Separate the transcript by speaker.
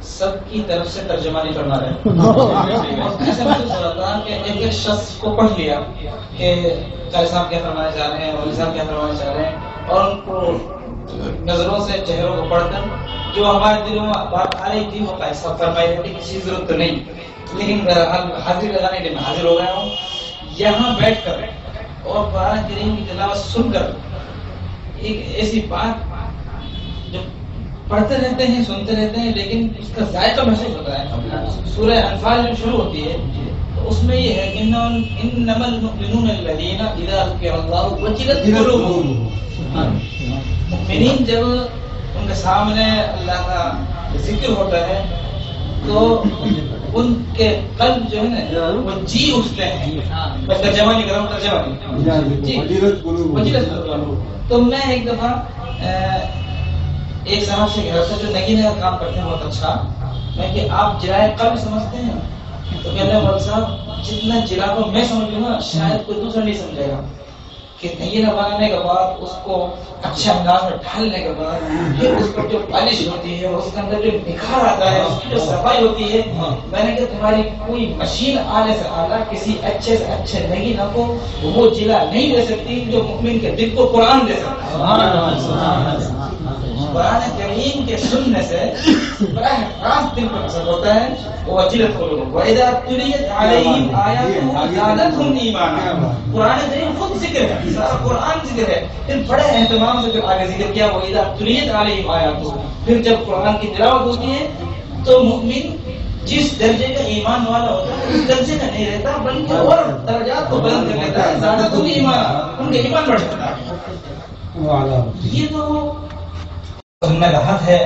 Speaker 1: سب کی طرف سے ترجمہ نہیں کرنا رہے. ایسا محسوس ہو رہا تھا کہ ایک ایک شخص کو پڑھ لیا کہ قاری صاحب کیا فرمانا چاہ رہے ہیں, مولوی صاحب کیا فرمانا چاہ رہے ہیں, اور ان کو نظروں سے چہروں کو پڑھ کر جو ہمارے دلوں میں بات آ رہی تھی وہ ایسا فرمائی رہی. کسی ضرورت تو نہیں, لیکن حاضری لگانے کے لیے میں حاضر ہو گیا ہوں. یہاں بیٹھ کر اور قرآن کریم کی تلاوت سن کر ایک ایسی بات جو پڑھتے رہتے ہیں سنتے رہتے ہیں لیکن اس کا ذائقہ محسوس ہوتا ہے. سورہ انفال جو شروع ہوتی ہے تو اس میں یہ ہے انما المؤمنون الذین اذا ذکر اللہ وجلت قلوبهم. مؤمنین جب ان کے سامنے اللہ کا ذکر ہوتا ہے تو ان کے قلب جو ہے نا وہ جی اٹھتے ہیں. میں ترجمہ نہیں کر رہا ہوں, ترجمہ نہیں. وجلت قلوبهم. تو میں ایک دفعہ ایک صاحب سے کہہ رہا تھا جو نگینے کا کام کرتے ہیں بہت اچھا, میں کہ آپ جلائے قلب سمجھتے ہیں؟ تو کہہ رہے ہیں صاحب جتنا جلا کو میں سمجھ لوں گا شاید کوئی دوسرا نہیں سمجھے گا. کہ نگینہ بنانے کے بعد اس کو اچھے انداز میں ڈھالنے کے بعد پھر اس پر جو پالش ہوتی ہے اس کے اندر جو نکھار آتا ہے, اس کی جو صفائی ہوتی ہے, میں نے کہا تمہاری کوئی مشین آنے سے اعلیٰ کسی اچھے سے اچھے نگینہ کو وہ جلا نہیں دے سکتی جو مؤمن کے دل کو قرآن دے سکتا ہے. قرآن کریم کے سننے سے براہ راست دل پر اثر ہوتا ہے. وجلت قلوبهم واذا تليت عليهم آیاتہ زادتهم ایمانا. قرآن کریم خود ذکر ہے, سارا قرآن ذکر ہے, پھر بڑے اہتمام سے پھر آگے ذکر کیا واذا تليت عليهم آیاتہ. پھر جب قرآن کی تلاوت ہوتی ہے تو مؤمن جس درجے کا ایمان والا ہوتا ہے اس درجے کا نہیں رہتا بلکہ اور درجات کو بلند کر لیتا ہے. زادتهم ایمانا, ان کا ایمان بڑھ جاتا ہے. یہ تو ذمہ کا حق ہے